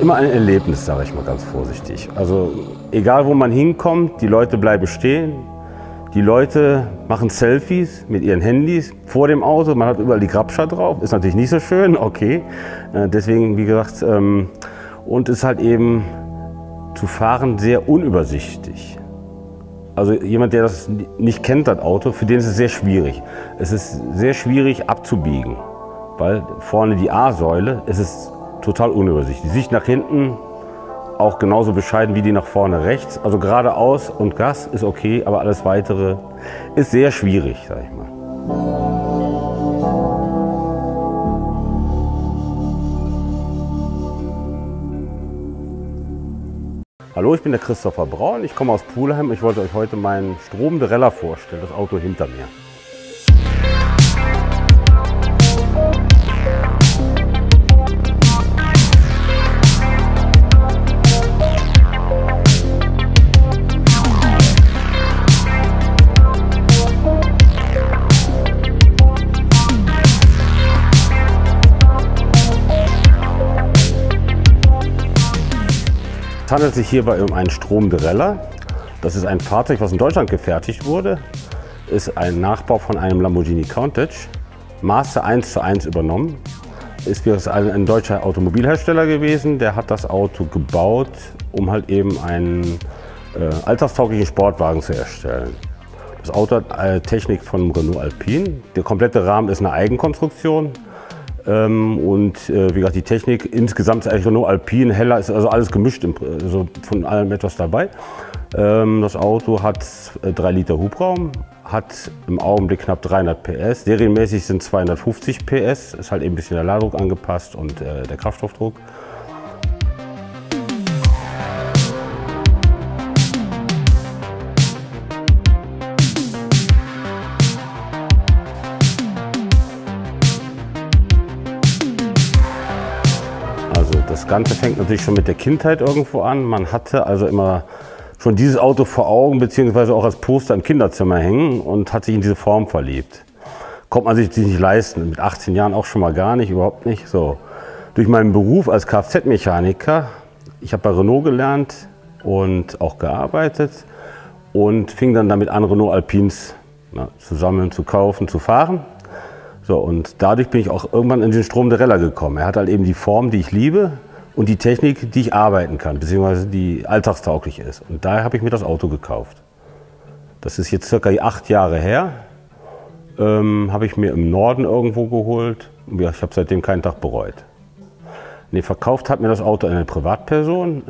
immer ein Erlebnis, sage ich mal ganz vorsichtig. Also egal, wo man hinkommt, die Leute bleiben stehen. Die Leute machen Selfies mit ihren Handys vor dem Auto. Man hat überall die Grabscher drauf. Ist natürlich nicht so schön, okay. Deswegen, wie gesagt, und ist halt eben zu fahren sehr unübersichtlich. Also jemand, der das nicht kennt, das Auto, für den ist es sehr schwierig. Es ist sehr schwierig abzubiegen, weil vorne die A-Säule, es ist total unübersichtlich. Die Sicht nach hinten auch genauso bescheiden wie die nach vorne rechts. Also geradeaus und Gas ist okay, aber alles Weitere ist sehr schwierig, sag ich mal. Hallo, ich bin der Christopher Braun, ich komme aus Pulheim. Ich wollte euch heute meinen Strom-Derella vorstellen, das Auto hinter mir. Es handelt sich hierbei um einen Strom-Derella. Das ist ein Fahrzeug, was in Deutschland gefertigt wurde. Ist ein Nachbau von einem Lamborghini Countach. Maße 1:1 übernommen. Ist ein deutscher Automobilhersteller gewesen. Der hat das Auto gebaut, um halt eben einen alltagstauglichen Sportwagen zu erstellen. Das Auto hat Technik von Renault Alpine. Der komplette Rahmen ist eine Eigenkonstruktion. Und wie gesagt, die Technik insgesamt ist eigentlich Renault Alpine, Heller, ist also alles gemischt, also von allem etwas dabei. Das Auto hat 3 Liter Hubraum, hat im Augenblick knapp 300 PS. Serienmäßig sind 250 PS, ist halt eben ein bisschen der Ladedruck angepasst und der Kraftstoffdruck. Das Ganze fängt natürlich schon mit der Kindheit irgendwo an. Man hatte also immer schon dieses Auto vor Augen, beziehungsweise auch als Poster im Kinderzimmer hängen und hat sich in diese Form verliebt. Konnte man sich nicht leisten, mit 18 Jahren auch schon mal gar nicht, überhaupt nicht. So. Durch meinen Beruf als Kfz-Mechaniker, ich habe bei Renault gelernt und auch gearbeitet und fing dann damit an, Renault Alpines zu sammeln, zu kaufen, zu fahren. So, und dadurch bin ich auch irgendwann in den Strom-Derella gekommen. Er hat halt eben die Form, die ich liebe und die Technik, die ich arbeiten kann, beziehungsweise die alltagstauglich ist. Und daher habe ich mir das Auto gekauft. Das ist jetzt circa 8 Jahre her. Habe ich mir im Norden irgendwo geholt. Ja, ich habe seitdem keinen Tag bereut. Nee, verkauft hat mir das Auto eine Privatperson.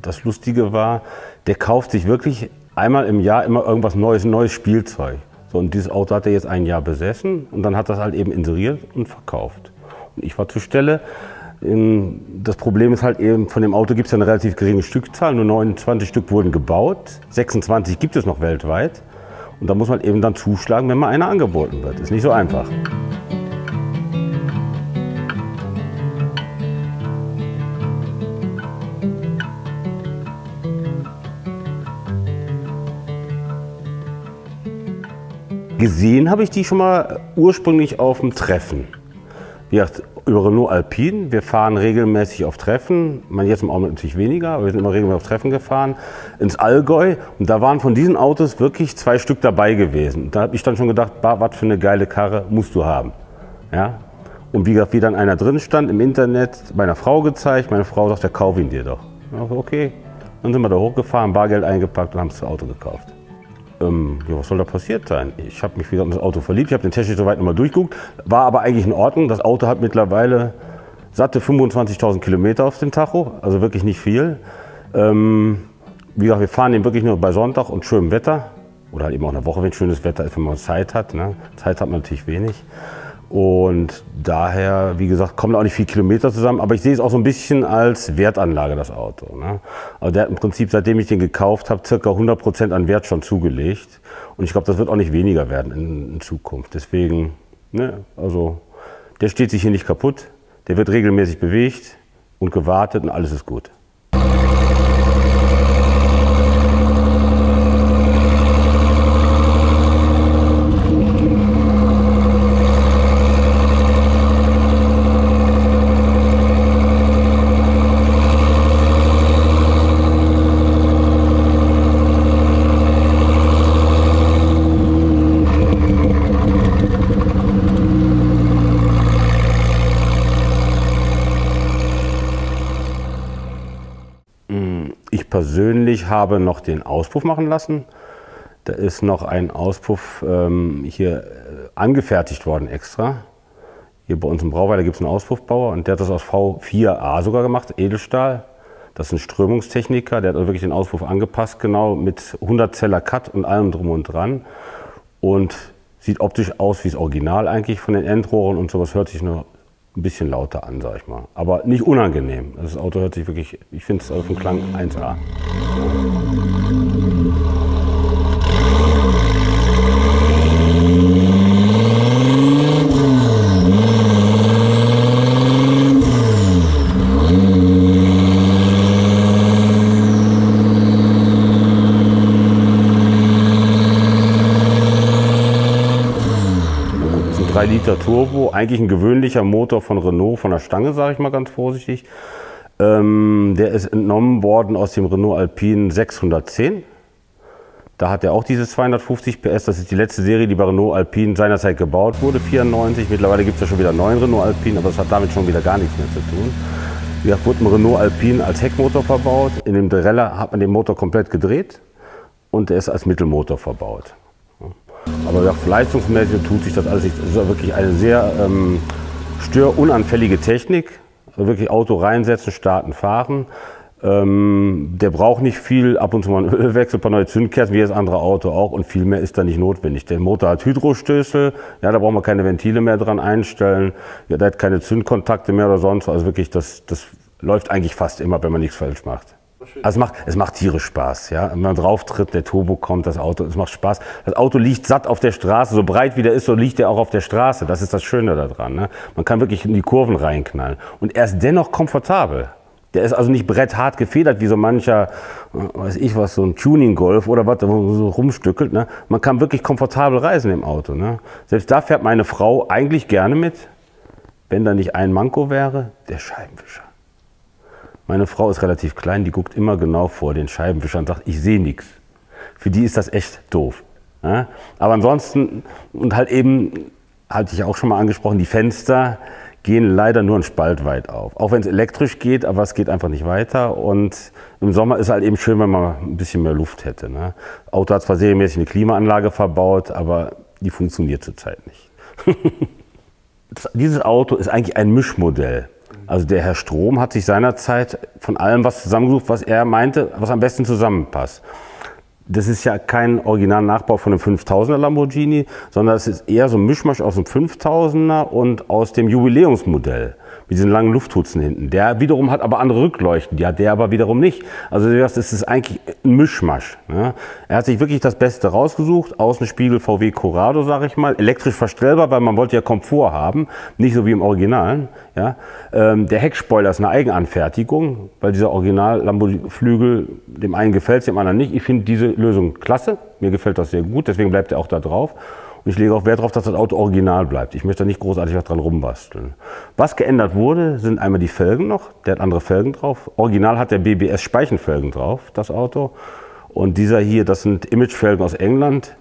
Das Lustige war, der kauft sich wirklich einmal im Jahr immer irgendwas Neues, ein neues Spielzeug. So, und dieses Auto hat er jetzt 1 Jahr besessen und dann hat das halt eben inseriert und verkauft. Und ich war zur Stelle. Das Problem ist halt eben, von dem Auto gibt es ja eine relativ geringe Stückzahl. Nur 29 Stück wurden gebaut, 26 gibt es noch weltweit. Und da muss man eben dann zuschlagen, wenn mal einer angeboten wird. Ist nicht so einfach. Gesehen habe ich die schon mal ursprünglich auf dem Treffen. Wie gesagt, über Renault Alpine. Wir fahren regelmäßig auf Treffen. Jetzt im Augenblick natürlich weniger, aber wir sind immer regelmäßig auf Treffen gefahren. Ins Allgäu. Und da waren von diesen Autos wirklich 2 Stück dabei gewesen. Da habe ich dann schon gedacht, was für eine geile Karre musst du haben. Ja? Und wie gesagt, wie dann einer drin stand im Internet, meiner Frau gezeigt. Meine Frau sagt, ja, kauf ihn dir doch. Okay. Dann sind wir da hochgefahren, Bargeld eingepackt und haben das Auto gekauft. Ja, was soll da passiert sein? Ich habe mich wieder in das Auto verliebt, ich habe den technisch soweit nochmal durchgeguckt, war aber eigentlich in Ordnung. Das Auto hat mittlerweile satte 25.000 Kilometer auf dem Tacho, also wirklich nicht viel. Wie gesagt, wir fahren den wirklich nur bei Sonntag und schönem Wetter oder halt eben auch eine Woche, wenn schönes Wetter ist, wenn man Zeit hat. Ne? Zeit hat man natürlich wenig. Und daher, wie gesagt, kommen auch nicht viele Kilometer zusammen, aber ich sehe es auch so ein bisschen als Wertanlage, das Auto. Ne? Also der hat im Prinzip, seitdem ich den gekauft habe, ca. 100% an Wert schon zugelegt. Und ich glaube, das wird auch nicht weniger werden in Zukunft. Deswegen, ne, also der steht sich hier nicht kaputt, der wird regelmäßig bewegt und gewartet und alles ist gut. Ich persönlich habe noch den Auspuff machen lassen. Da ist noch ein Auspuff hier angefertigt worden extra. Hier bei uns im Brauweiler gibt es einen Auspuffbauer und der hat das aus V4A sogar gemacht, Edelstahl. Das ist ein Strömungstechniker, der hat also wirklich den Auspuff angepasst, genau mit 100 Zeller Cut und allem drum und dran. Und sieht optisch aus wie das Original eigentlich von den Endrohren und sowas, hört sich nur ein bisschen lauter an, sag ich mal. Aber nicht unangenehm. Das Auto hört sich wirklich, ich finde es auf dem Klang 1A. Das ist ein 3 Liter Turbo, eigentlich ein gewöhnlicher Motor von Renault, von der Stange, sage ich mal ganz vorsichtig. Der ist entnommen worden aus dem Renault Alpine 610. Da hat er auch diese 250 PS. Das ist die letzte Serie, die bei Renault Alpine seinerzeit gebaut wurde, 94. Mittlerweile gibt es ja schon wieder einen neuen Renault Alpine, aber das hat damit schon wieder gar nichts mehr zu tun. Hier wurde ein Renault Alpine als Heckmotor verbaut. In dem Dreller hat man den Motor komplett gedreht und der ist als Mittelmotor verbaut. Aber ja, leistungsmäßig tut sich das alles nicht. Das ist wirklich eine sehr störunanfällige Technik. Wirklich Auto reinsetzen, starten, fahren. Der braucht nicht viel, ab und zu mal einen Ölwechsel, ein paar neue Zündkerzen, wie das andere Auto auch. Und viel mehr ist da nicht notwendig. Der Motor hat Hydrostößel, ja, da braucht man keine Ventile mehr dran einstellen. Ja, der hat keine Zündkontakte mehr oder sonst. Also wirklich, das läuft eigentlich fast immer, wenn man nichts falsch macht. Also es macht tierisch Spaß, ja. Wenn man drauf tritt, der Turbo kommt, das Auto, es macht Spaß. Das Auto liegt satt auf der Straße, so breit wie der ist, so liegt er auch auf der Straße. Das ist das Schöne daran, ne? Man kann wirklich in die Kurven reinknallen. Und er ist dennoch komfortabel. Der ist also nicht bretthart gefedert, wie so mancher, weiß ich was, so ein Tuning-Golf oder was, wo man so rumstückelt, ne? Man kann wirklich komfortabel reisen im Auto, ne? Selbst da fährt meine Frau eigentlich gerne mit, wenn da nicht ein Manko wäre, der Scheibenwischer. Meine Frau ist relativ klein, die guckt immer genau vor den Scheibenwischer und sagt, ich sehe nichts. Für die ist das echt doof. Ja? Aber ansonsten, und halt eben, hatte ich auch schon mal angesprochen, die Fenster gehen leider nur einen Spalt weit auf. Auch wenn es elektrisch geht, aber es geht einfach nicht weiter. Und im Sommer ist halt eben schön, wenn man ein bisschen mehr Luft hätte. Ne? Das Auto hat zwar serienmäßig eine Klimaanlage verbaut, aber die funktioniert zurzeit nicht. Dieses Auto ist eigentlich ein Mischmodell. Also der Herr Strom hat sich seinerzeit von allem was zusammengesucht, was er meinte, was am besten zusammenpasst. Das ist ja kein Original-Nachbau von einem 5000er Lamborghini, sondern es ist eher so ein Mischmasch aus dem 5000er und aus dem Jubiläumsmodell. Mit diesen langen Lufthutzen hinten. Der wiederum hat aber andere Rückleuchten, die hat der aber wiederum nicht. Also das ist eigentlich ein Mischmasch. Ne? Er hat sich wirklich das Beste rausgesucht. Außenspiegel VW Corrado, sage ich mal. Elektrisch verstellbar, weil man wollte ja Komfort haben. Nicht so wie im Originalen. Ja? Der Heckspoiler ist eine Eigenanfertigung, weil dieser Original-Lambo-Flügel, dem einen gefällt es, dem anderen nicht. Ich finde diese Lösung klasse. Mir gefällt das sehr gut, deswegen bleibt er auch da drauf. Und ich lege auch Wert darauf, dass das Auto original bleibt. Ich möchte da nicht großartig was dran rumbasteln. Was geändert wurde, sind einmal die Felgen noch. Der hat andere Felgen drauf. Original hat der BBS Speichenfelgen drauf, das Auto. Und dieser hier, das sind Imagefelgen aus England.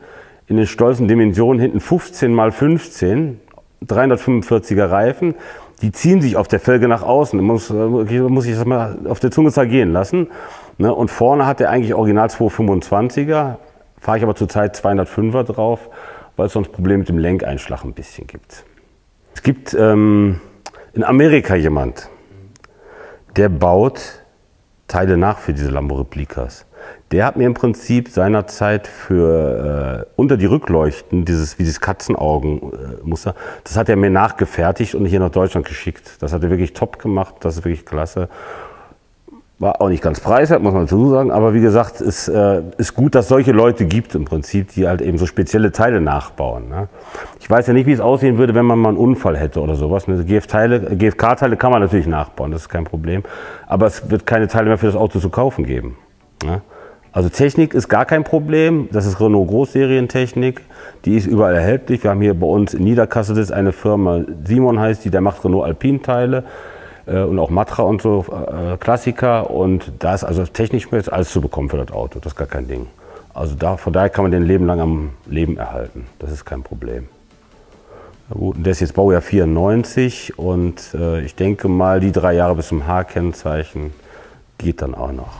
In den stolzen Dimensionen hinten 15 x 15, 345er Reifen. Die ziehen sich auf der Felge nach außen. Muss ich das mal auf der Zunge zergehen lassen. Und vorne hat er eigentlich Original 225er. Fahre ich aber zurzeit 205er drauf, weil es sonst Probleme mit dem Lenkeinschlag ein bisschen gibt. Es gibt in Amerika jemand, der baut Teile nach für diese Lambo-Replicas. Der hat mir im Prinzip seinerzeit für unter die Rückleuchten, wie dieses Katzenaugenmuster, das hat er mir nachgefertigt und hier nach Deutschland geschickt. Das hat er wirklich top gemacht, das ist wirklich klasse. War auch nicht ganz preiswert, muss man dazu sagen, aber wie gesagt, es ist gut, dass es solche Leute gibt im Prinzip, die halt eben so spezielle Teile nachbauen. Ne? Ich weiß ja nicht, wie es aussehen würde, wenn man mal einen Unfall hätte oder sowas. Ne? GFK-Teile kann man natürlich nachbauen, das ist kein Problem, aber es wird keine Teile mehr für das Auto zu kaufen geben. Ne? Also Technik ist gar kein Problem, das ist Renault Großserientechnik, die ist überall erhältlich. Wir haben hier bei uns in Niederkassel ist eine Firma, Simon heißt die, der macht Renault Alpine-Teile. Und auch Matra und so, Klassiker. Und da ist also technisch alles zu bekommen für das Auto. Das ist gar kein Ding. Also von daher kann man den Leben lang am Leben erhalten. Das ist kein Problem. Na gut, und der ist jetzt Baujahr 94 und ich denke mal, die 3 Jahre bis zum H-Kennzeichen geht dann auch noch.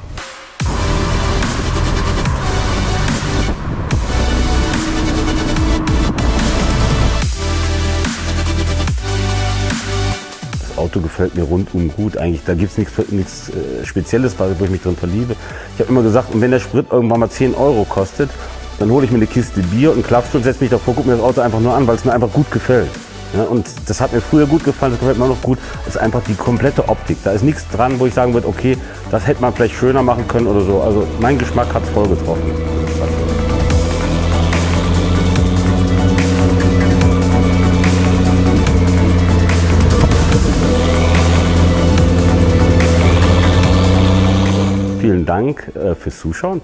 Auto gefällt mir rundum gut. Eigentlich, da gibt es nichts Spezielles, wo ich mich drin verliebe. Ich habe immer gesagt, und wenn der Sprit irgendwann mal 10 € kostet, dann hole ich mir eine Kiste Bier und einen Klappstuhl, setze mich davor, gucke mir das Auto einfach nur an, weil es mir einfach gut gefällt. Ja, und das hat mir früher gut gefallen, das gefällt mir noch gut. Das ist einfach die komplette Optik. Da ist nichts dran, wo ich sagen würde, okay, das hätte man vielleicht schöner machen können oder so. Also mein Geschmack hat es voll getroffen. Vielen Dank fürs Zuschauen.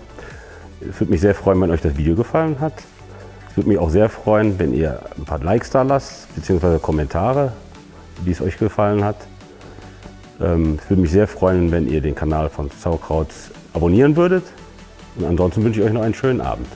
Es würde mich sehr freuen, wenn euch das Video gefallen hat. Es würde mich auch sehr freuen, wenn ihr ein paar Likes da lasst, beziehungsweise Kommentare, wie es euch gefallen hat. Es würde mich sehr freuen, wenn ihr den Kanal von Sauerkraut abonnieren würdet. Und ansonsten wünsche ich euch noch einen schönen Abend.